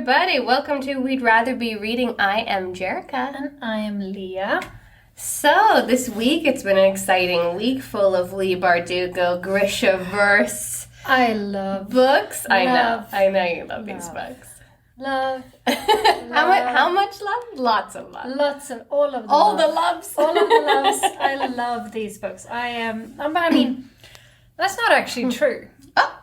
everybody. Welcome to We'd Rather Be Reading. I am Jerrica. And I am Lia. So, this week it's been an exciting week full of Leigh Bardugo, Grishaverse I love books. I love, know you love these books. Love. How much love? Lots of love. Lots of, all of the All love. the loves. All of the loves. I love these books. I mean, that's not actually true. Oh.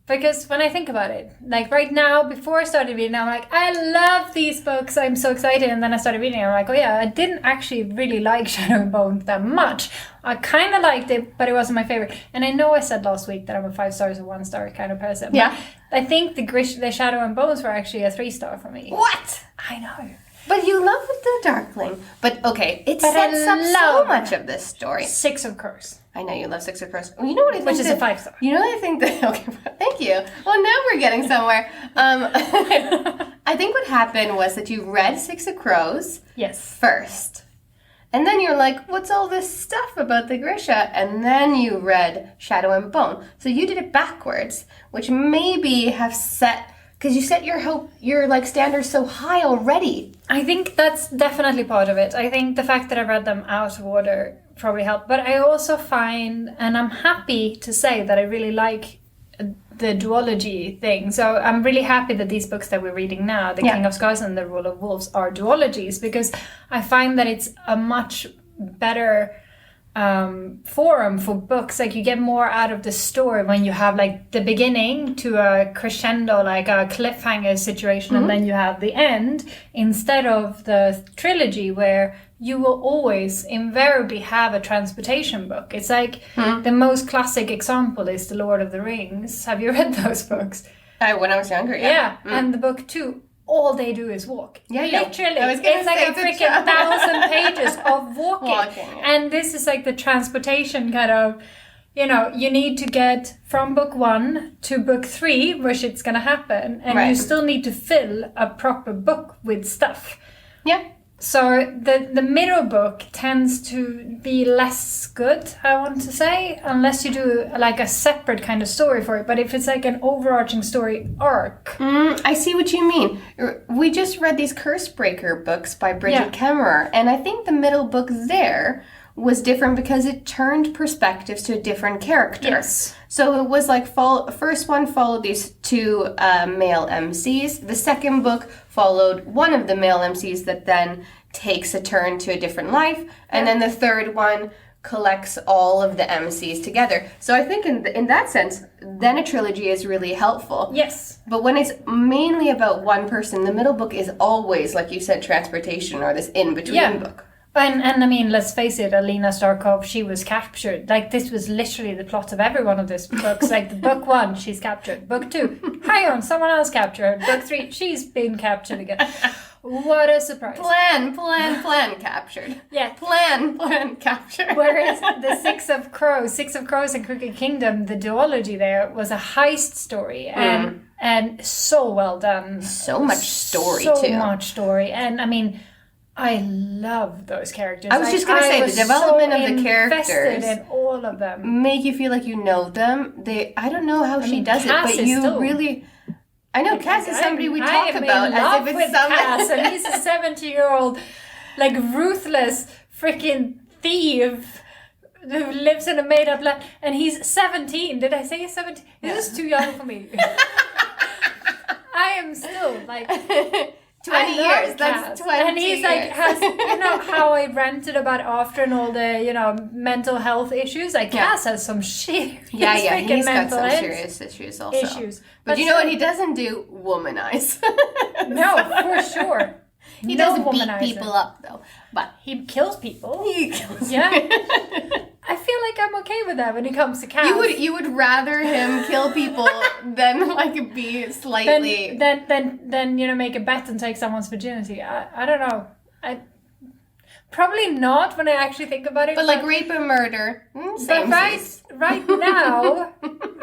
Because when I think about it, like right now, before I started reading, I'm like, I love these books. I'm so excited. And then I started reading, I'm like, oh yeah, I didn't actually really like Shadow and Bone that much. I kind of liked it, but it wasn't my favorite. And I know I said last week that I'm a 5 stars or 1 star kind of person. Yeah. I think the Shadow and Bones were actually a 3 star for me. What? I know. But you love the Darkling. But okay, it sets up so much of this story. 6 of Crows. I know you love 6 of Crows. You know what I think? Which is a 5 star. You know what I think that... Okay, thank you. Well, now we're getting somewhere. I think what happened was that you read 6 of Crows Yes. first. And then you're like, what's all this stuff about the Grisha? And then you read Shadow and Bone. So you did it backwards, which maybe have set... Because you set your like standards so high already. I think that's definitely part of it. I think the fact that I read them out of order probably helped. But I also find, and I'm happy to say that I really like the duology thing. So I'm really happy that these books that we're reading now, The King of Scars and The Rule of Wolves, are duologies. Because I find that it's a much better... forum for books. Like you get more out of the story when you have like the beginning to a crescendo, like a cliffhanger situation, and then you have the end, instead of the trilogy where you will always invariably have a transportation book. It's like the most classic example is The Lord of the Rings. Have you read those books? When I was younger, yeah. And the book 2, all they do is walk. Yeah. Literally. I was gonna it's like a freaking 1,000 pages of walking. Yeah. And this is like the transportation kind of, you need to get from book 1 to book 3 where shit's gonna happen. And you still need to fill a proper book with stuff. Yeah. So the middle book tends to be less good, I want to say, unless you do like a separate kind of story for it. But if it's like an overarching story arc. I see what you mean. We just read these Cursebreaker books by Bridget Kemmerer, and I think the middle book there was different because it turned perspectives to a different character. Yes. So it was like first one followed these 2 male MCs. The second book followed one of the male MCs that then takes a turn to a different life. And then the third one collects all of the MCs together. So I think in that sense, then a trilogy is really helpful. Yes. But when it's mainly about one person, the middle book is always, like you said, transportation or this in-between book. And I mean, let's face it, Alina Starkov, she was captured. Like, this was literally the plot of every one of these books. Like, the book 1, she's captured. Book 2, hang on, someone else captured. Book 3, she's been captured again. What a surprise. Plan, captured. Yeah. Plan, captured. Whereas the Six of Crows and Crooked Kingdom, the duology there was a heist story. And so well done. So much story, too. So much story. And I mean... I love those characters. I was just going to say, the development of the characters in all of them make you feel like you know them. I don't know how she does Cass it, but you still, really... I know, Cass is somebody we talk about as if with it's someone... Cass, and he's a 70-year-old, like, ruthless freaking thief who lives in a made-up land, and he's 17. Did I say he's 17? This is too young for me. I am still, like... 20 years. That's 20 And he's like, has, how I ranted about after and all the, mental health issues? Like, Cass has some shit. He's got some serious issues also. But you know what he doesn't do? Womanize. No, for sure. He doesn't beat people up, though. But he kills people. He kills Yeah. I feel like I'm okay with that when it comes to Cass. You would rather him kill people than like be slightly than make a bet and take someone's virginity. I don't know. Probably not when I actually think about it. But like rape and murder. But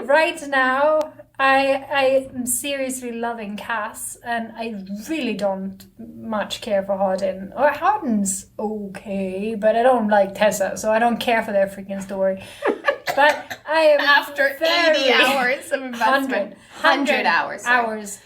right now, I am seriously loving Cass, and I really don't much care for Hardin. Or Hardin's okay, but I don't like Tessa, so I don't care for their freaking story. But I am after 80 hours of investment. 100 hours. Hours.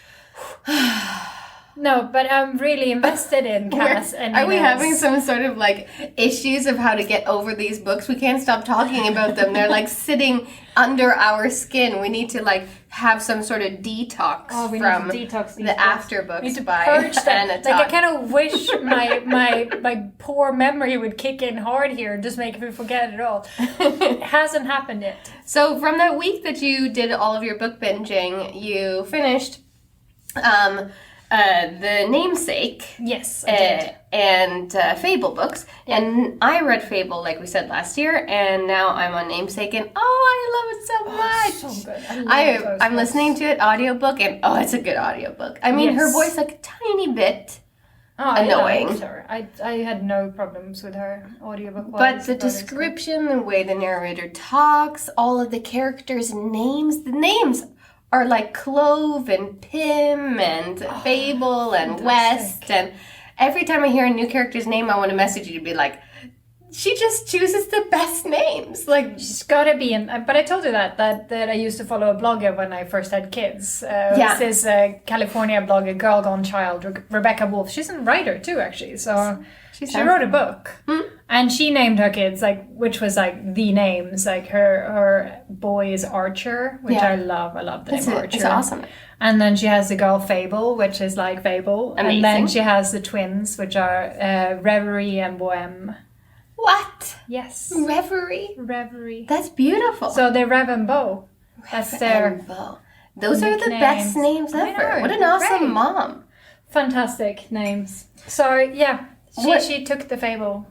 No, but I'm really invested in Cass and Are we Inez. having some sort of like issues of how to get over these books? We can't stop talking about them. They're like sitting under our skin. We need to like have some sort of detox from need to detox these the books. after We books need to by purge them. Anna Like I Todd. kind of wish my poor memory would kick in hard here and just make me forget it all. It hasn't happened yet. So from that week that you did all of your book binging, you finished the Namesake. Yes, I did. And Fable books. Yeah. And I read Fable, like we said last year, and now I'm on Namesake, and I love it so much. So good. I love those I'm books. listening to it audiobook, and it's a good audiobook. I mean, her Yes. voice like a tiny bit annoying. annoying. Her. I had no problems with her audiobook. But the description, the way the narrator talks, all of the characters' names, the names are like Clove and Pym and Fable and fantastic. West. And every time I hear a new character's name, I want to message you to be like, she just chooses the best names. Like, She's gotta be in. But I told you that I used to follow a blogger when I first had kids. Yeah. This California blogger, Girl Gone Child, Rebecca Wolf. She's a writer too, actually. So she wrote a book, and she named her kids which was like the names. Like her boy is Archer, which Yeah. I love. I love the name Archer. it's awesome. And then she has the girl Fable, which is like Fable, and then Amazing. she has the twins, which are Reverie and Bohème. What? Yes, Reverie? Reverie. That's beautiful. So they're Rev and Bo. That's their Rainbow. Those are the nicknames. best names I ever. know, What an they're awesome great. mom. fantastic names. So yeah, What- she took the Fable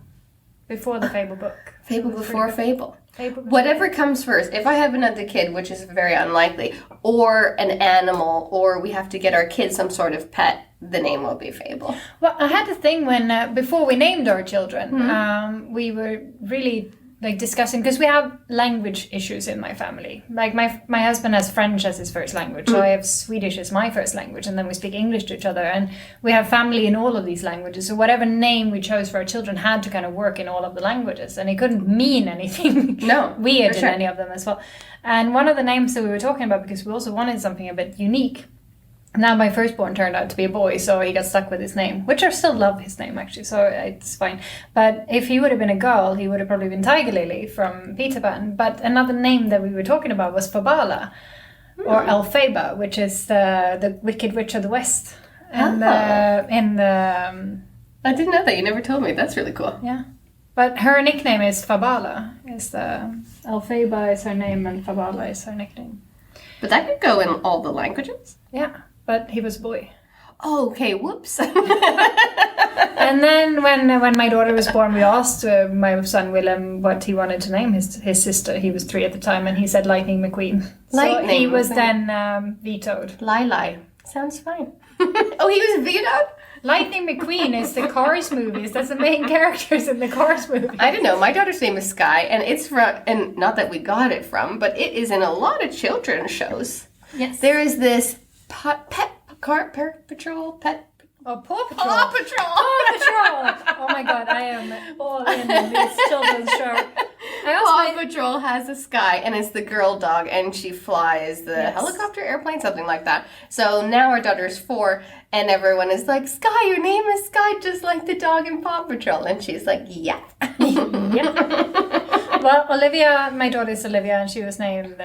before the Fable book. Fable It was before pretty good. Fable. Fable before Whatever comes first, if I have another kid, which is very unlikely, or an animal, or we have to get our kid some sort of pet, the name will be Fable. Well, I had a thing when before we named our children, Mm-hmm. we were really discussing because we have language issues in my family. Like my husband has French as his first language, so I have Swedish as my first language, and then we speak English to each other, and we have family in all of these languages. So whatever name we chose for our children had to kind of work in all of the languages, and it couldn't mean anything No, weird for in sure. any of them as well. And one of the names that we were talking about, because we also wanted something a bit unique. Now my firstborn turned out to be a boy, so he got stuck with his name, which I still love his name actually, so it's fine. But if he would have been a girl, he would have probably been Tiger Lily from Peter Pan. But another name that we were talking about was Fabala, or Elphaba, which is the Wicked Witch of the West. And in the I didn't know that. You never told me. That's really cool. yeah. But her nickname is Fabala. Elphaba is her name and Fabala is her nickname. But that could go in all the languages. Yeah, but he was a boy. Oh, okay, whoops. And then when my daughter was born, we asked my son Willem what he wanted to name his sister. He was 3 at the time, and he said Lightning McQueen. So Lightning he was McQueen. then vetoed. Lili. Sounds fine. Oh, he was vetoed? Lightning McQueen is the Cars movies. That's the main characters in the Cars movies. I don't know. My daughter's name is Sky, and it's from, and not that we got it from, but it is in a lot of children's shows. Yes. There is this pet patrol, Oh, Paw Patrol. Paw Patrol. Paw Patrol. Oh my god, I am all in on this children's show. I also Paw Patrol has a Sky, and it's the girl dog, and she flies the Yes. helicopter, airplane, something like that. So now our daughter's 4, and everyone is like, Sky, your name is Sky, just like the dog in Paw Patrol. And she's like, yeah. Well, Olivia, my daughter is Olivia, and she was named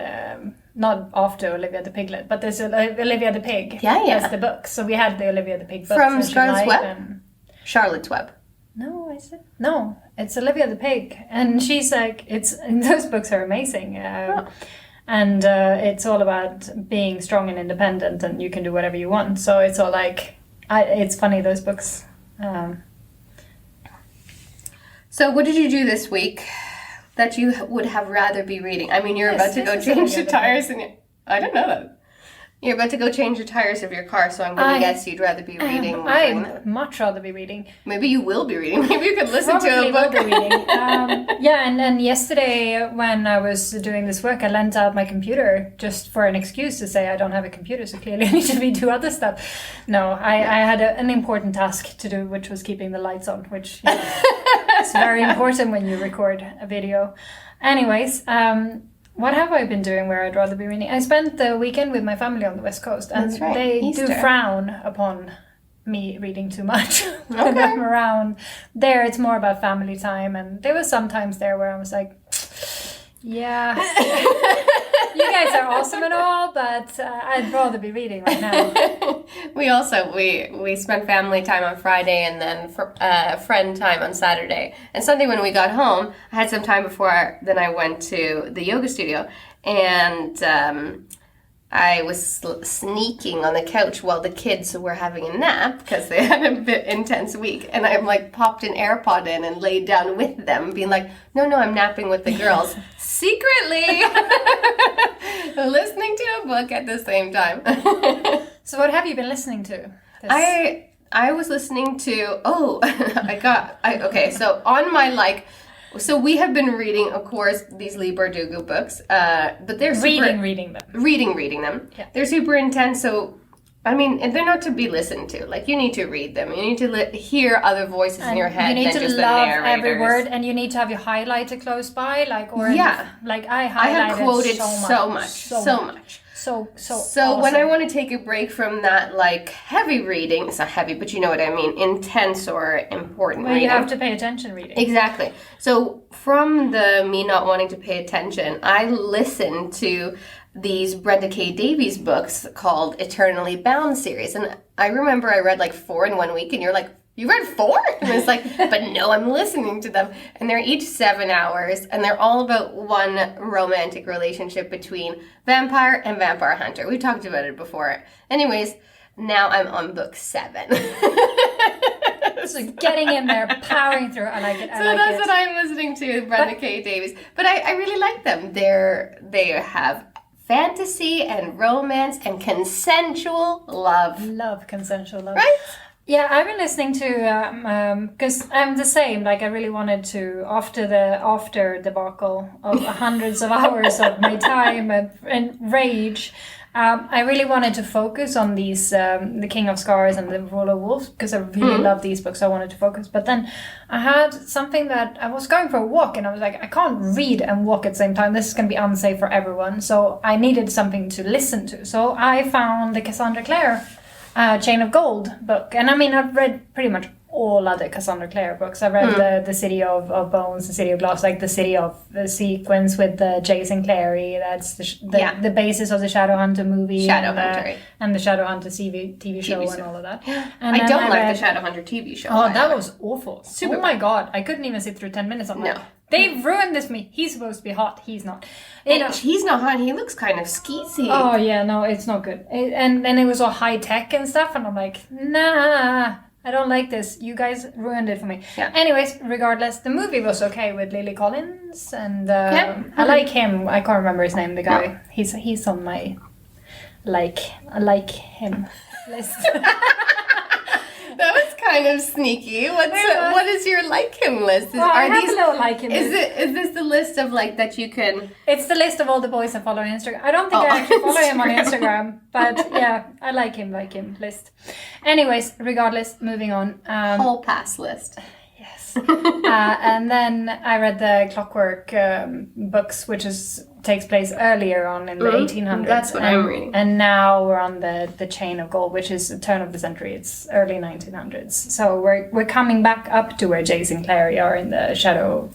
not after Olivia the Piglet, but there's Olivia the Pig. Yeah. That's the book. So we had the Olivia the Pig book. From and she Scarlet's liked Web? them. Charlotte's Web. No, I said no. It's Olivia the Pig, and she's like, those books are amazing. And it's all about being strong and independent, and you can do whatever you want. So it's all like, it's funny, those books. So what did you do this week that you would have rather be reading? I mean, you're Yes, about to this go is change Olivia the the tires and I don't know that. You're about to go change the tires of your car, so I'm going to guess you'd rather be reading. than doing that. I'd much rather be reading. Maybe you will be reading. Maybe you could listen to Probably a book. will be reading. Yeah, and then yesterday when I was doing this work, I lent out my computer just for an excuse to say I don't have a computer, so clearly I need to do other stuff. No, I had an important task to do, which was keeping the lights on, which is very important when you record a video. Anyways, what have I been doing where I'd rather be reading? I spent the weekend with my family on the West Coast, and That's right, they Easter. do frown upon me reading too much when I'm around. There, it's more about family time, and there was some times there where I was like, yeah, you guys are awesome and all, but I'd rather be reading right now. we spent family time on Friday and then friend time on Saturday. And Sunday when we got home, I had some time before then I went to the yoga studio, and I was sneaking on the couch while the kids were having a nap because they had a bit intense week. And I like popped an AirPod in and laid down with them, being like, no, I'm napping with the girls. Secretly listening to a book at the same time. So what have you been listening to? I was listening to, so on my so we have been reading, of course, these Leigh Bardugo books, but they're super... Reading them. Reading them. Yeah. They're super intense, so, I mean, and they're not to be listened to. Like, you need to read them. You need to hear other voices in your head than just the narrators. You need to love every word, and you need to have your highlighter close by, I have quoted so much. So awesome. When I want to take a break from that, like, heavy reading, it's not heavy, but you know what I mean, intense or important reading. You have to pay attention reading. Exactly. So from the me not wanting to pay attention, I listen to these Brenda K. Davies books called Eternally Bound series. And I remember I read like 4 in 1 week, and you're like, you read 4? And it's like, but no, I'm listening to them. And they're each 7 hours, and they're all about one romantic relationship between vampire and vampire hunter. We talked about it before. Anyways, now I'm on book 7. So getting in there, powering through, I like it. That's what I'm listening to, Brenda K. Davies. But I really like them. They have fantasy and romance and consensual love. Love consensual love. Right? Yeah, I've been listening to, because I'm the same, like I really wanted to, after debacle of hundreds of hours of my time and rage, I really wanted to focus on these, The King of Scars and The Rule of Wolves, because I really love these books, so I wanted to focus. But then I had something that I was going for a walk, and I was like, I can't read and walk at the same time. This is going to be unsafe for everyone. So I needed something to listen to. So I found the Cassandra Clare Chain of Gold book. And I mean, I've read pretty much all other Cassandra Clare books. I read the City of Bones, the City of Glass, like the City of the sequence with Jason Clary. That's the basis of the Shadowhunter movie. Shadowhunter. And the Shadowhunter TV show and all of that. And I don't like the Shadowhunter TV show. Oh, that was awful. Super. Oh my god, I couldn't even sit through 10 minutes of that. No. They've ruined this for me. He's supposed to be hot. He's not. He's not hot. He looks kind of skeezy. Oh, yeah. No, it's not good. And then it was all high tech and stuff. And I'm like, nah, I don't like this. You guys ruined it for me. Yeah. Anyways, regardless, the movie was okay with Lily Collins. And I like him. I can't remember his name, the guy. No. He's on my I like him list. That was kind of sneaky. What is your like him list? Well, I have a little like him list. Is this the list of like that you can? It's the list of all the boys I follow on Instagram. I don't think I actually follow him on Instagram, but yeah, I like him list. Anyways, regardless, moving on. Whole pass list. Yes. And then I read the Clockwork books, which takes place earlier on in the 1800s. That's what I'm reading. And now we're on the Chain of Gold, which is the turn of the century. It's early 1900s. So we're coming back up to where Jason Clary are in the Shadow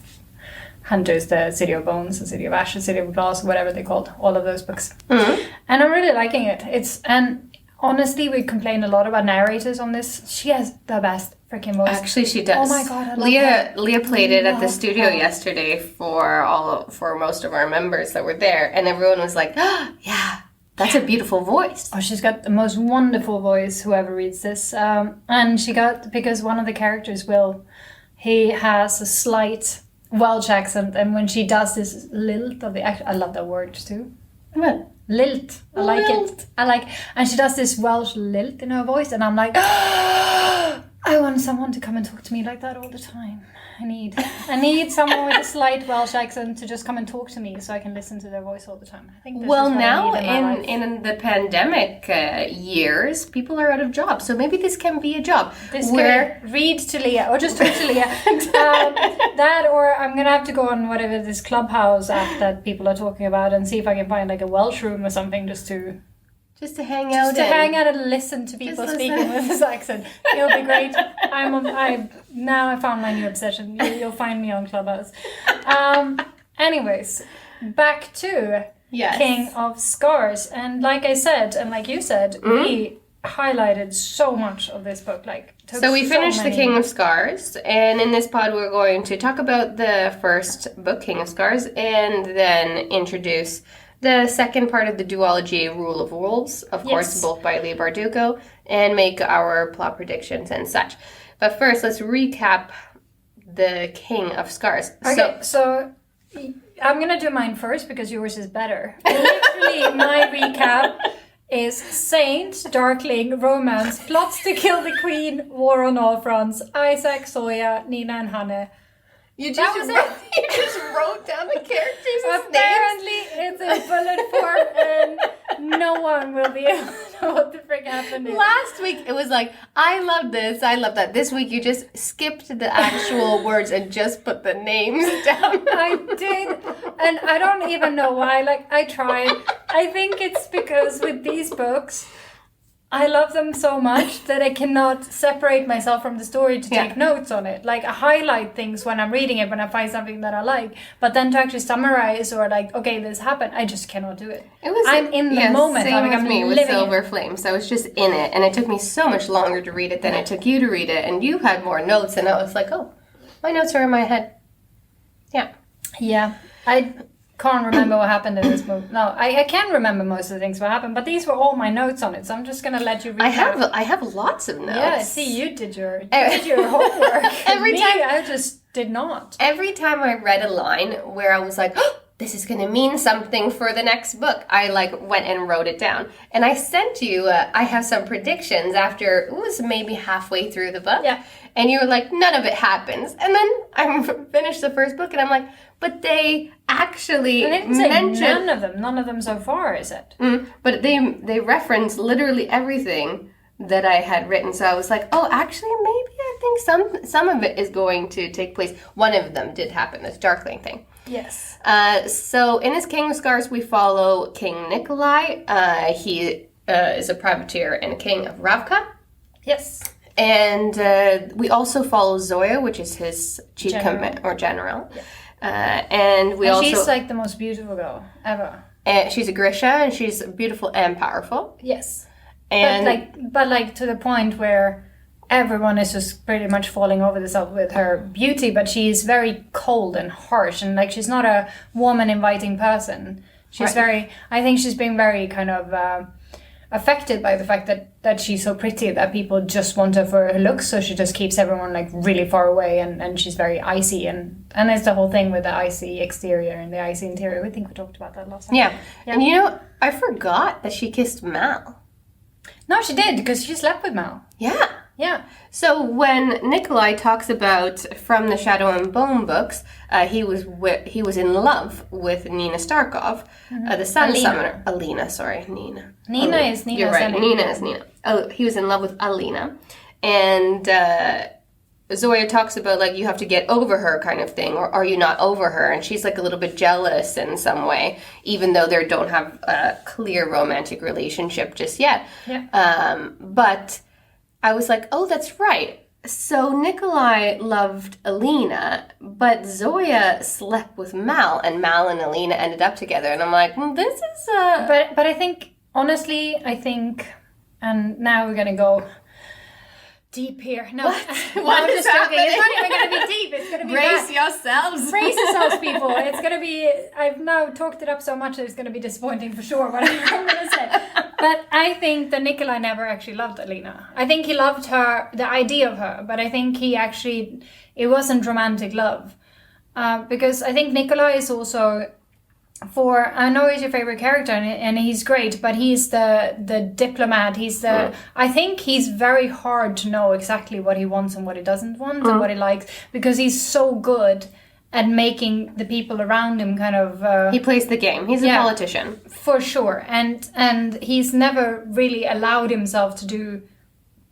Hunters, the City of Bones, the City of Ashes, City of Glass, whatever they're called. All of those books. Mm-hmm. And I'm really liking it. And honestly, we complain a lot about narrators on this. She has the best freaking voice. Actually, she does. Oh my god, I love Leah played it at the studio yesterday for most of our members that were there, and everyone was like, oh, "Yeah, that's a beautiful voice." Oh, she's got the most wonderful voice. Whoever reads this, and she got because one of the characters, Will, he has a slight Welsh accent, and when she does this lilt of the accent, I love that word too. What? Lilt. I like it. And she does this Welsh lilt in her voice, and I'm like, I want someone to come and talk to me like that all the time. I need someone with a slight Welsh accent to just come and talk to me so I can listen to their voice all the time. I think now in the pandemic years, people are out of jobs, so maybe this can be a job. Read to Leah or just talk to Leah. That or I'm gonna have to go on whatever this Clubhouse app that people are talking about and see if I can find like a Welsh room or something just to Just to hang out. Just to hang out and listen to people speaking with this accent. It'll be great. Now I found my new obsession. You'll find me on Clubhouse. Anyways, back to King of Scars. And like I said, and like you said, we highlighted so much of this book. So we finished The King of Scars, and in this pod we're going to talk about the first book, King of Scars, and then introduce the second part of the duology, Rule of Wolves, of course, both by Leigh Bardugo, and make our plot predictions and such. But first, let's recap the King of Scars. Okay, so I'm going to do mine first because yours is better. Literally, my recap is Saint, Darkling, Romance, Plots to Kill the Queen, War on All Fronts, Isaac, Zoya, Nina and Hanne. You just wrote down the characters' Apparently, names. it's in bullet form, and no one will be able to know what the frick happened. Last week, it was like, I love this, I love that. This week, you just skipped the actual words and just put the names down. I did, and I don't even know why. I tried. I think it's because with these books, I love them so much that I cannot separate myself from the story to take notes on it. I highlight things when I'm reading it, when I find something that I like. But then to actually summarize or okay, this happened, I just cannot do it. I'm in the moment. Same with I'm me with living Silver Flames. I was just in it. And it took me so much longer to read it than it took you to read it. And you had more notes. And I was like, oh, my notes are in my head. Yeah. Yeah. I can't remember what happened in this book. No, I can remember most of the things what happened, but these were all my notes on it, so I'm just gonna let you read. I have lots of notes. Yeah, see, you did your homework. I just did not. Every time I read a line where I was like, oh, this is gonna mean something for the next book, I went and wrote it down. And I sent you, I have some predictions after, it was maybe halfway through the book. Yeah. And you were like, none of it happens. And then I finished the first book and I'm like, but they actually mentioned none of them so far, is it? But they reference literally everything that I had written. So I was like, oh, actually, maybe I think some of it is going to take place. One of them did happen, this Darkling thing. Yes. So in his King of Scars, we follow King Nikolai. He is a privateer and king of Ravka. Yes. And we also follow Zoya, which is his chief general. Yeah. And she's the most beautiful girl ever. And she's a Grisha, and she's beautiful and powerful. Yes. And but to the point where everyone is just pretty much falling over themselves with her beauty, but she's very cold and harsh, and she's not a woman-inviting person. She's I think she's been very kind of affected by the fact that she's so pretty that people just want her for her looks, so she just keeps everyone really far away, and she's very icy, and it's the whole thing with the icy exterior and the icy interior. I think we talked about that last time. Yeah. And I forgot that she kissed Mal. No, she did, because she slept with Mal. Yeah. Yeah. So when Nikolai talks about From the Shadow and Bone books, he was in love with Nina Starkov, the Sun Summoner. Alina, sorry, Nina. Nina is Nina. You're right. Nina is Nina. Oh, he was in love with Alina, and Zoya talks about you have to get over her kind of thing, or are you not over her? And she's a little bit jealous in some way, even though they don't have a clear romantic relationship just yet. Yeah. But I was like, oh, that's right. So Nikolai loved Alina, but Zoya slept with Mal, and Mal and Alina ended up together. And I'm like, this is But I think, honestly, and now we're going to go deep here. No, what I'm is just joking. happening? It's not even going to be deep. It's going to be Brace yourselves. Brace yourselves, people. It's going to be, I've now talked it up so much that it's going to be disappointing for sure, whatever I'm going to say. But I think that Nikolai never actually loved Alina. I think he loved her, the idea of her, but I think it wasn't romantic love. Because I think Nikolai is also, I know he's your favorite character and he's great, but he's the diplomat. I think he's very hard to know exactly what he wants and what he doesn't want and what he likes, because he's so good at making the people around him kind of... he plays the game. He's a politician. For sure. And he's never really allowed himself to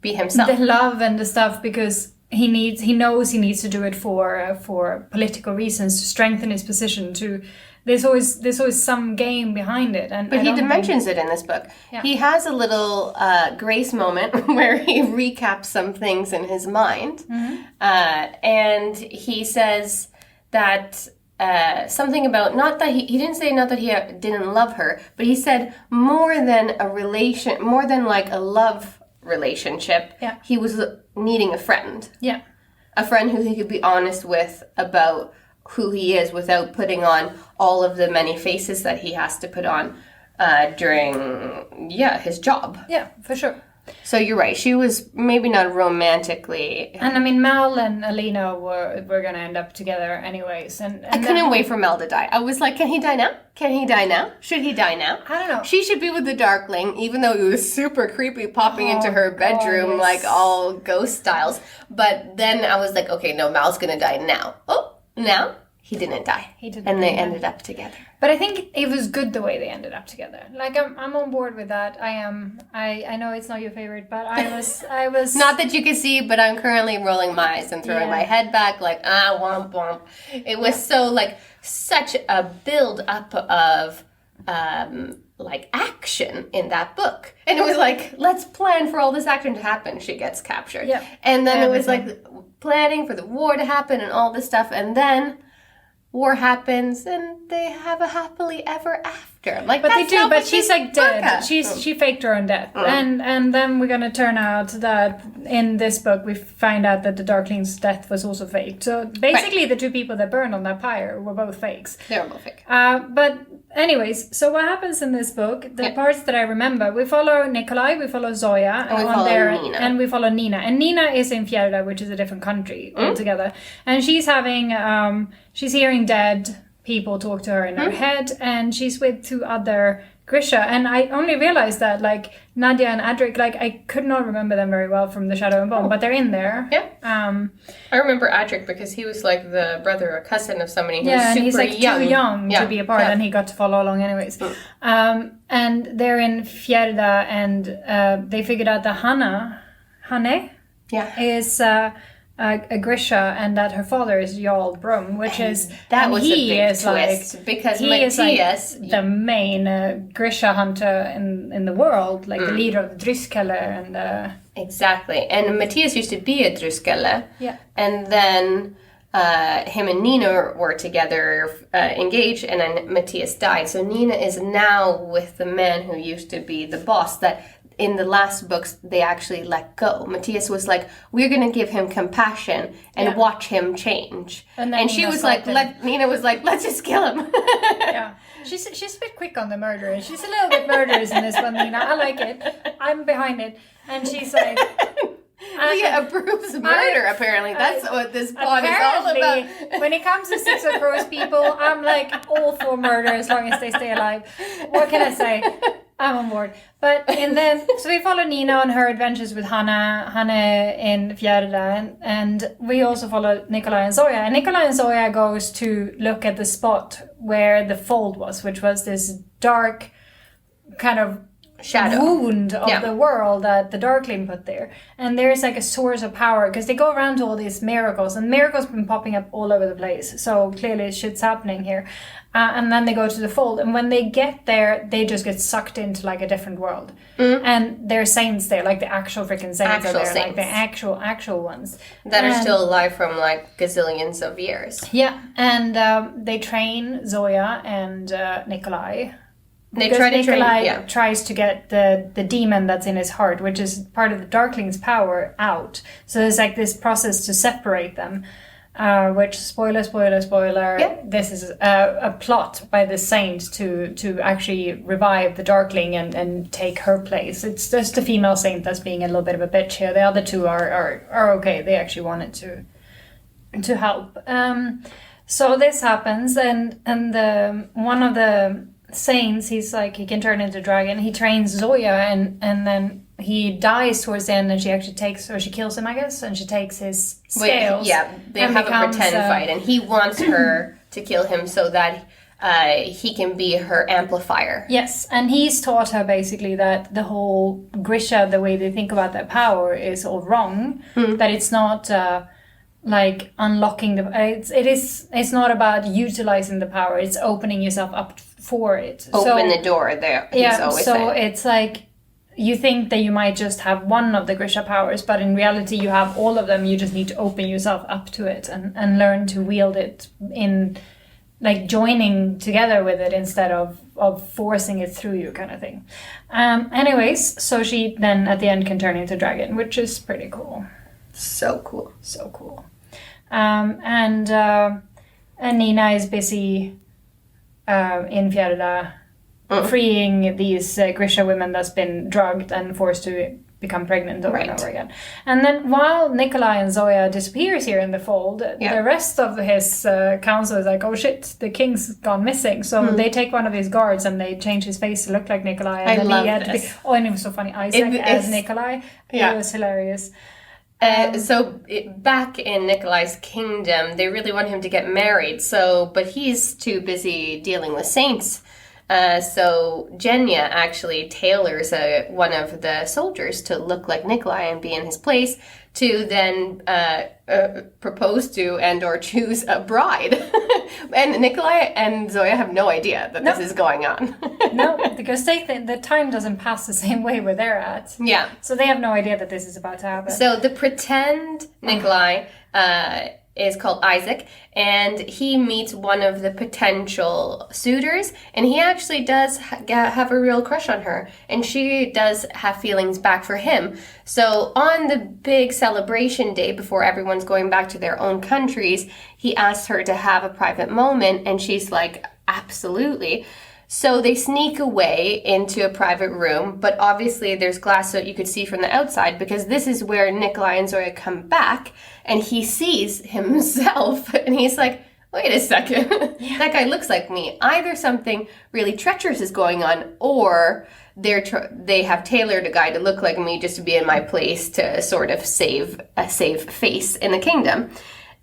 be himself. The love and the stuff, because he knows he needs to do it for political reasons, to strengthen his position, to there's always some game behind it. But he mentions it in this book. Yeah. He has a little grace moment where he recaps some things in his mind. Mm-hmm. And he says that something about, not that he didn't say not that he didn't love her, but he said more than like a love relationship, he was needing a friend. Yeah. A friend who he could be honest with about who he is without putting on all of the many faces that he has to put on during his job. Yeah, for sure. So you're right. She was maybe not romantically. And I mean, Mel and Alina were going to end up together anyways. And I couldn't wait for Mel to die. I was like, can he die now? Can he die now? Should he die now? I don't know. She should be with the Darkling, even though it was super creepy popping into her bedroom, like all ghost styles. But then I was like, okay, no, Mel's going to die now. Oh, now? He didn't die. He didn't. And they ended up together. But I think it was good the way they ended up together. Like I'm on board with that. I am. I know it's not your favorite, but I was. Not that you can see, but I'm currently rolling my eyes and throwing my head back, like womp womp. It was so like such a build up of like action in that book, and it was like, let's plan for all this action to happen. She gets captured, and then it was like planning for the war to happen and all this stuff, and then war happens and they have a happily ever after. Like, but they do. But she's like dead. She faked her own death, and then we're gonna turn out that in this book we find out that the Darkling's death was also faked. So basically, the two people that burned on that pyre were both fakes. They were both fake. But anyways, so what happens in this book? The parts that I remember, we follow Nikolai, we follow Zoya, and we follow Nina, and we follow Nina. And Nina is in Fjärda, which is a different country altogether, and she's having she's hearing dead people talk to her in her head, and she's with two other Grisha. And I only realized that, like, Nadia and Adric, like, I could not remember them very well from The Shadow and Bone, but they're in there. Yeah. I remember Adric because he was like the brother or cousin of somebody who was super and he's like young. too young to be a part, and he got to follow along anyways. And they're in Fjärda, and they figured out that Hane is a Grisha, and that her father is Jarl Brum, which is that was a big twist, like, because he Matthias is like the main Grisha hunter in the world, like the leader of the Driskeller and exactly. And Matthias used to be a Driskeller, and then him and Nina were together, engaged, and then Matthias died. So Nina is now with the man who used to be the boss that in the last books they actually let go. Matthias was like, we're going to give him compassion and watch him change. And she was like, Nina was like, let's just kill him. She's a bit quick on the murder. She's a little bit murderous in this one, Nina. I like it. I'm behind it. And she's like... Leah approves murder, apparently. That's what this plot is all about. When it comes to Six of Crows people, I'm like all for murder as long as they stay alive. What can I say? I'm on board. So we follow Nina on her adventures with Hanne in Fjärda, and we also follow Nikolai and Zoya. And Nikolai and Zoya goes to look at the spot where the fold was, which was this dark kind of shadow wound of the world that the Darkling put there. And there's like a source of power, because they go around to all these miracles, and miracles have been popping up all over the place, so clearly shit's happening here. And then they go to the fold, and when they get there they just get sucked into like a different world. And there are saints there, like the actual freaking saints are there, saints. Like the actual ones that are still alive from like gazillions of years. And they train Zoya and Nikolai. Nikolai tries to get the demon that's in his heart, which is part of the Darkling's power, out. So there's like this process to separate them, which, spoiler, this is a plot by the saint to actually revive the Darkling and take her place. It's just the female saint that's being a little bit of a bitch here. The other two are okay. They actually wanted to help. So this happens, and one of the saints, he's like, he can turn into a dragon. He trains Zoya, and then he dies towards the end, and she actually she kills him, I guess, and she takes his scales. They have a pretend fight, and he wants her to kill him so that he can be her amplifier. Yes, and he's taught her basically that the whole Grisha, the way they think about their power, is all wrong. That it's not like unlocking it's not about utilizing the power, it's opening yourself up for it. Open the door there. It's like you think that you might just have one of the Grisha powers, but in reality you have all of them. You just need to open yourself up to it and learn to wield it in like joining together with it instead of forcing it through you, kind of thing. Anyways, so she then at the end can turn into a dragon, which is pretty cool. So cool. So cool. And Nina is busy in Fjärda freeing these Grisha women that's been drugged and forced to become pregnant over and over again. And then while Nikolai and Zoya disappears here in the fold, the rest of his council is like, oh shit, the king's gone missing. So they take one of his guards and they change his face to look like Nikolai. And then he had to be, and it was so funny, Isaac as Nikolai. It was hilarious. So back in Nikolai's kingdom, they really want him to get married. But he's too busy dealing with saints. So Genya actually tailors one of the soldiers to look like Nikolai and be in his place to then propose to and or choose a bride. And Nikolai and Zoya have no idea that this is going on. No, because they think the time doesn't pass the same way where they're at. Yeah. So they have no idea that this is about to happen. So the pretend Nikolai is called Isaac, and he meets one of the potential suitors, and he actually does have a real crush on her, and she does have feelings back for him. So on the big celebration day before everyone's going back to their own countries, he asks her to have a private moment, and she's like, absolutely. So they sneak away into a private room, but obviously there's glass so you could see from the outside, because this is where Nikolai and Zoya come back, and he sees himself, and he's like, wait a second, that guy looks like me. Either something really treacherous is going on, or they have tailored a guy to look like me just to be in my place to sort of save face in the kingdom.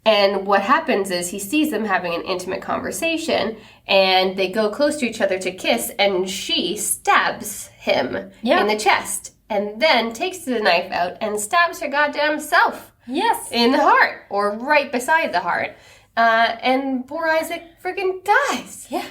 And what happens is he sees them having an intimate conversation, and they go close to each other to kiss, and she stabs him in the chest, and then takes the knife out and stabs her goddamn self. Yes. In the heart, or right beside the heart. And poor Isaac freaking dies. Yeah.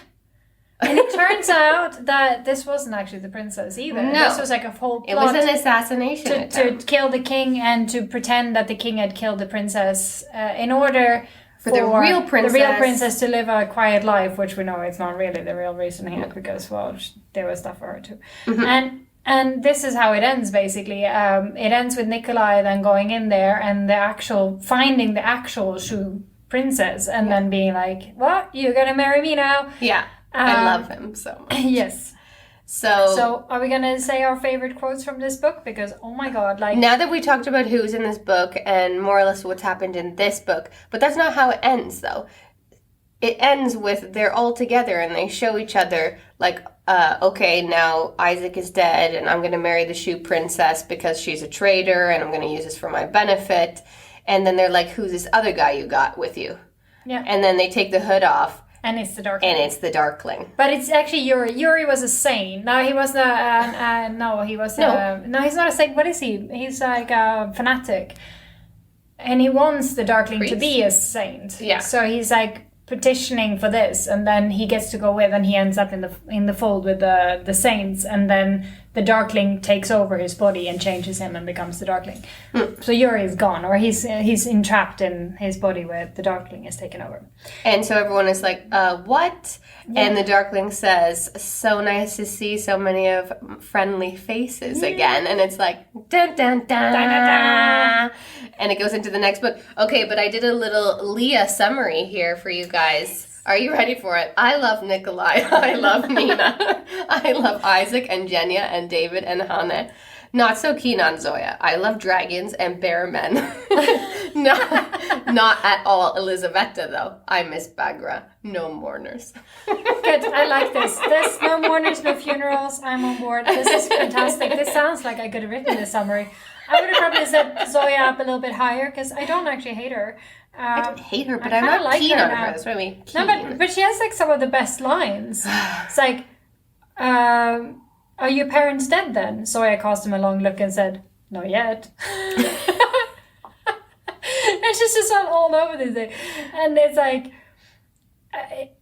And it turns out that this wasn't actually the princess either. No. This was like a whole plot. It was an assassination to kill the king and to pretend that the king had killed the princess in order for the real princess to live a quiet life, which we know it's not really the real reason here, because, well, there was stuff for her too. Mm-hmm. And this is how it ends, basically. It ends with Nikolai then going in there and finding the actual true princess, and then being like, "What? You're gonna marry me now?" Yeah, I love him so much. Yes. So are we gonna say our favorite quotes from this book? Because oh my god, like now that we talked about who's in this book and more or less what's happened in this book, but that's not how it ends though. It ends with they're all together and they show each other like, okay, now Isaac is dead and I'm going to marry the shoe princess because she's a traitor and I'm going to use this for my benefit. And then they're like, who's this other guy you got with you? Yeah. And then they take the hood off. And it's the Darkling. But it's actually Yuri. Yuri was a saint. No, he was not. No, he was. No, he's not a saint. What is he? He's like a fanatic. And he wants the Darkling to be a saint. Yeah. So he's like petitioning for this, and then he gets to go with, and he ends up in the fold with the saints, and then the Darkling takes over his body and changes him and becomes the Darkling. So Yuri is gone, or he's entrapped in his body where the Darkling is taken over. And so everyone is like, what? Yeah. And the Darkling says, so nice to see so many of friendly faces again. And it's like, dun dun dun, dun, dun, dun. And it goes into the next book. Okay, but I did a little Lia summary here for you guys. Are you ready for it? I love Nikolai. I love Nina. I love Isaac and Genya and David and Hanne. Not so keen on Zoya. I love dragons and bear men. Not at all Elisaveta, though. I miss Bagra. No mourners. Good. I like this. There's no mourners, no funerals. I'm on board. This is fantastic. This sounds like I could have written this summary. I would have probably set Zoya up a little bit higher because I don't actually hate her. I don't hate her, but I'm not like keen on her. That's what I mean. No, but she has like some of the best lines. It's like, are your parents dead then? Zoya cast him a long look and said, not yet. And she's just all over this thing. And it's like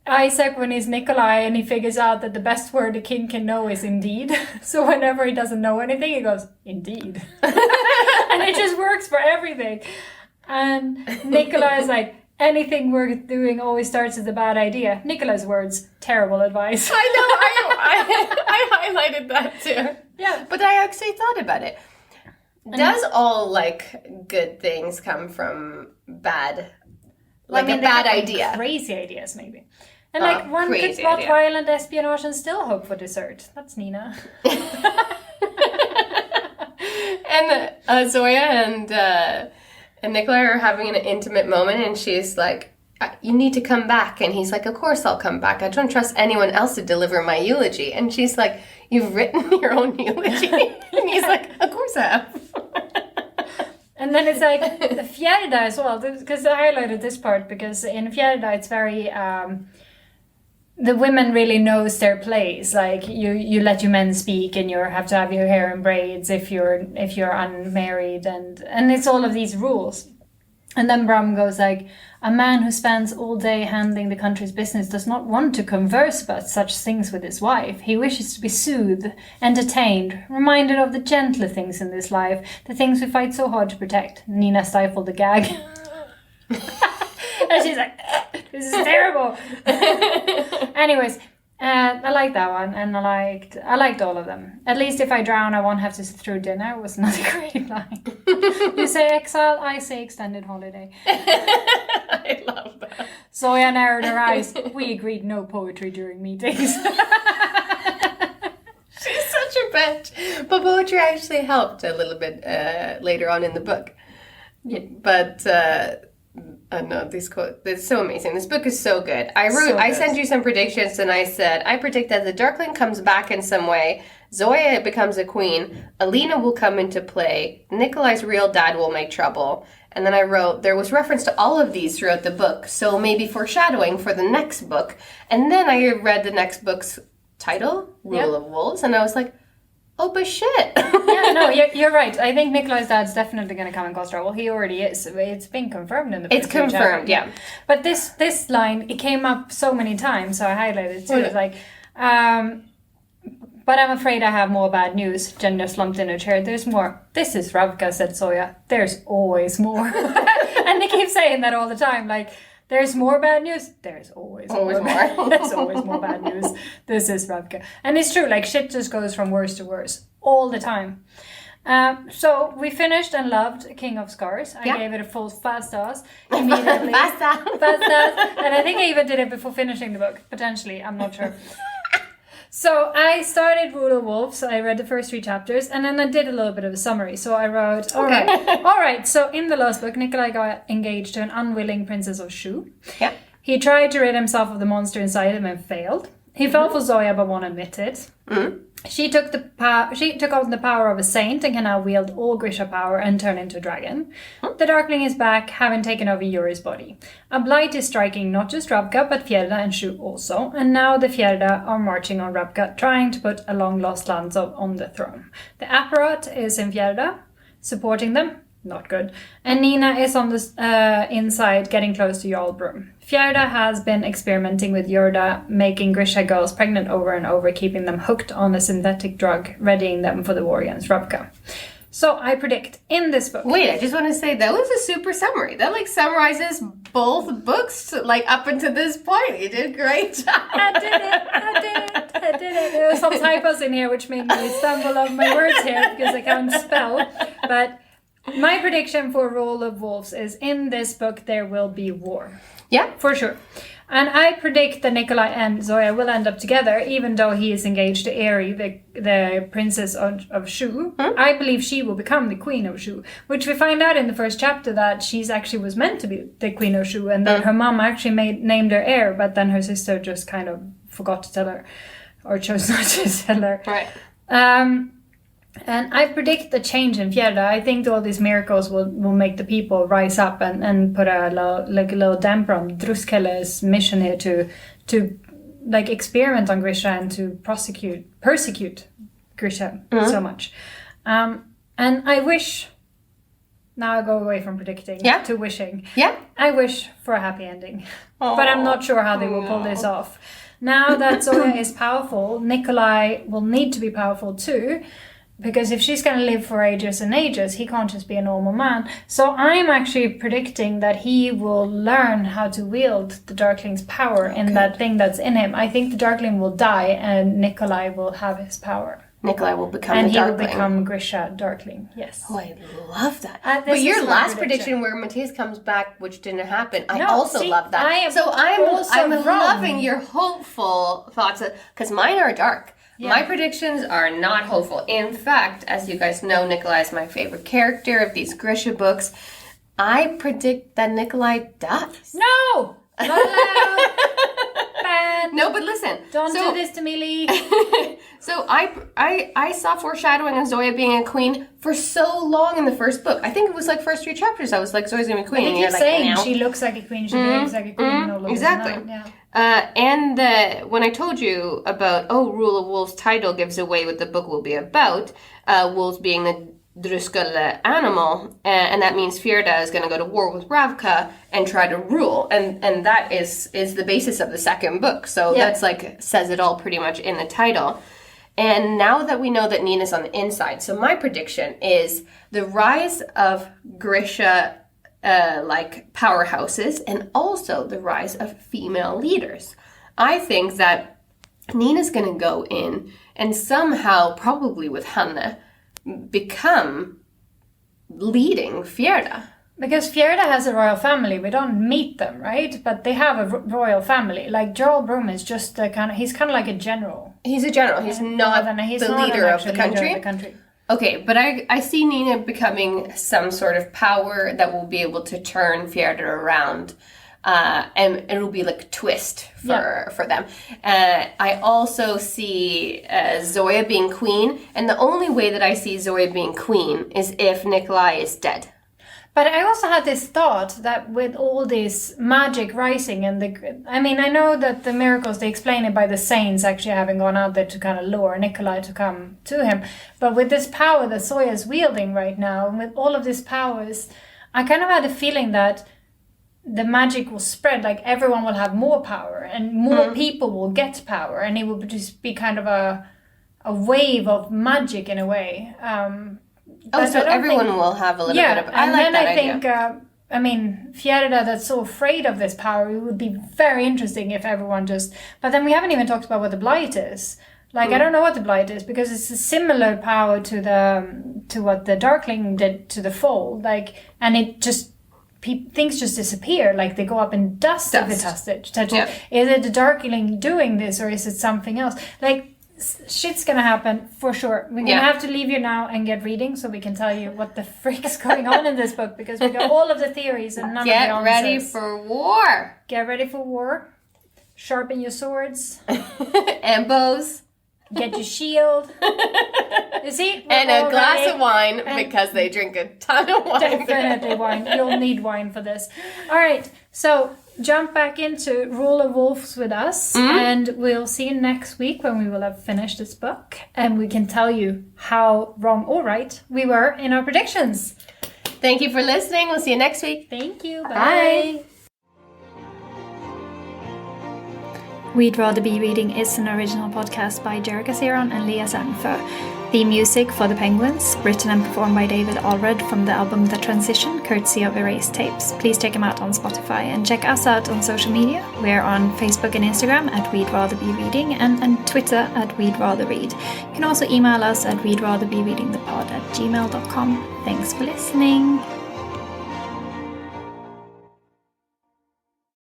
Isaac, when he's Nikolai and he figures out that the best word a king can know is indeed. So whenever he doesn't know anything, he goes, indeed. And it just works for everything. And Nikolai is like, anything worth doing always starts with a bad idea. Nikolai's words, terrible advice. I know, I highlighted that too. Yeah. But I actually thought about it. Does all, like, good things come from bad... Like a bad idea. Crazy ideas, maybe. And like one could plot idea. violent espionage and still hope for dessert. That's Nina. And Zoya and Nikolai are having an intimate moment, and she's like, you need to come back. And he's like, of course I'll come back. I don't trust anyone else to deliver my eulogy. And she's like, you've written your own eulogy? And he's like, of course I have. And then it's like the Fjärda as well, because I highlighted this part because in Fjärda it's very the women really knows their place. Like you let your men speak, and you have to have your hair in braids if you're unmarried, and it's all of these rules. And then Bram goes like, a man who spends all day handling the country's business does not want to converse about such things with his wife. He wishes to be soothed, entertained, reminded of the gentler things in this life, the things we fight so hard to protect. Nina stifled a gag. And she's like, this is terrible. Anyways, I liked that one, and I liked all of them. At least if I drown, I won't have to sit through dinner. Was another great line. You say exile, I say extended holiday. I love that. Zoya narrowed her eyes. We agreed no poetry during meetings. She's such a bitch. But poetry actually helped a little bit later on in the book. Yeah, but no, these quotes, it's so amazing. This book is so good. I sent you some predictions, and I said, I predict that the Darkling comes back in some way, Zoya becomes a queen, Alina will come into play, Nikolai's real dad will make trouble. And then I wrote, there was reference to all of these throughout the book, so maybe foreshadowing for the next book. And then I read the next book's title, Rule of Wolves, and I was like, oh, but shit. Yeah, no, you're right. I think Nikolai's dad's definitely going to come and cause trouble. He already is. It's been confirmed in the first It's confirmed, yeah. But this line, it came up so many times, so I highlighted it too. It's like, but I'm afraid I have more bad news. Jenna slumped in her chair. There's more. This is Ravka, said Zoya. There's always more. And they keep saying that all the time, like, there's more bad news. There's always more. There's always more bad news. This is Ravka. And it's true, like, shit just goes from worse to worse all the time. So we finished and loved King of Scars. I gave it a full 5 stars immediately. 5 stars. And I think I even did it before finishing the book. Potentially, I'm not sure. So I started Rule of Wolves. I read the first 3 chapters, and then I did a little bit of a summary. So I wrote, all right. So in the last book, Nikolai got engaged to an unwilling princess of Shu. Yeah. He tried to rid himself of the monster inside him and failed. He fell for Zoya, but won't admit it. She took on the power of a saint and can now wield all Grisha power and turn into a dragon. The Darkling is back, having taken over Yuri's body. A blight is striking not just Ravka, but Fjärda and Shu also. And now the Fjärda are marching on Ravka, trying to put a long-lost Lanzov on the throne. The apparat is in Fjärda, supporting them. Not good. And Nina is on the inside, getting close to Jarl Brum. Fjärda has been experimenting with Yorda, making Grisha girls pregnant over and over, keeping them hooked on a synthetic drug, readying them for the war against Ravka. So I predict in this book... Wait, I just want to say, that was a super summary. That, like, summarizes both books, like, up until this point. You did a great job. I did it. There were some typos in here, which made me stumble over my words here, because I can't spell. But... my prediction for Rule of Wolves is in this book there will be war. Yeah. For sure. And I predict that Nikolai and Zoya will end up together, even though he is engaged to Eri, the princess of Shu. I believe she will become the queen of Shu, which we find out in the first chapter that she's actually was meant to be the queen of Shu, and that her mom actually named her heir, but then her sister just kind of forgot to tell her, or chose not to tell her. Right. And I predict the change in Fjärda. I think all these miracles will make the people rise up and put a little damper on Druskele's mission here to like experiment on Grisha and to persecute Grisha so much. And I wish Now I go away from predicting to wishing. Yeah. I wish for a happy ending. But I'm not sure how they will pull this off. Now that Zoya is powerful, Nikolai will need to be powerful too. Because if she's going to live for ages and ages, he can't just be a normal man. So I'm actually predicting that he will learn how to wield the Darkling's power in that thing that's in him. I think the Darkling will die and Nikolai will have his power. Nikolai will become and the Darkling. And he will become Grisha Darkling, yes. Oh, I love that. But your last prediction where Matthias comes back, which didn't happen, I also love that. I'm loving your hopeful thoughts, because mine are dark. Yeah. My predictions are not hopeful. In fact, as you guys know, Nikolai is my favorite character of these Grisha books. I predict that Nikolai dies. No! Not allowed! Bad. No, but listen. Don't do this to me, Leigh. So I saw foreshadowing of Zoya being a queen for so long in the first book. I think it was like first 3 chapters. I was like, Zoya's gonna be queen. But they keep saying she looks like a queen, she behaves like a queen. Exactly. And when I told you about, Rule of Wolves title gives away what the book will be about, wolves being the Druskal animal, and that means Fjerda is going to go to war with Ravka and try to rule, and that is the basis of the second book. So that's like says it all pretty much in the title. And now that we know that Nina's on the inside, so my prediction is the rise of Grisha like powerhouses and also the rise of female leaders. I think that Nina's going to go in and somehow, probably with Hanne, become leading Fjerda. Because Fjerda has a royal family. We don't meet them, right? But they have a royal family. Like Jarl Brum is just he's kind of like a general. He's a general. He's not the leader of the country. Okay, but I see Nina becoming some sort of power that will be able to turn Fjerda around. And it'll be like a twist for them. I also see Zoya being queen. And the only way that I see Zoya being queen is if Nikolai is dead. But I also had this thought that with all this magic rising and I know that the miracles, they explain it by the saints actually having gone out there to kind of lure Nikolai to come to him. But with this power that Zoya is wielding right now, and with all of these powers, I kind of had a feeling that the magic will spread, like everyone will have more power and more people will get power, and it will just be kind of a wave of magic in a way. So everyone will have a little bit of... I like that idea. Fjerda that's so afraid of this power, it would be very interesting if everyone just... But then we haven't even talked about what the Blight is. Like, I don't know what the Blight is, because it's a similar power to what the Darkling did to the Fold. Like, and it just... things just disappear, like they go up in dust. If it has to. Is it the Darkling doing this, or is it something else? Like, shit's gonna happen for sure. We're gonna have to leave you now and get reading so we can tell you what the frick's going on in this book, because we got all of the theories and none of the answers. Get ready for war. Get ready for war. Sharpen your swords. And bows. Get your shield. You see? And a glass of wine, because they drink a ton of wine. Definitely wine. You'll need wine for this. All right. So jump back into Rule of Wolves with us. And we'll see you next week when we will have finished this book. And we can tell you how wrong or right we were in our predictions. Thank you for listening. We'll see you next week. Thank you. Bye. We'd Rather Be Reading is an original podcast by Jerrica and Lia. The music for The Penguins, written and performed by David Allred from the album The Transition, courtesy of Erased Tapes. Please check him out on Spotify and check us out on social media. We're on Facebook and Instagram at We'd Rather Be Reading and on Twitter at We'd Rather Read. You can also email us at we'drathebereadingthepod@gmail.com. Thanks for listening.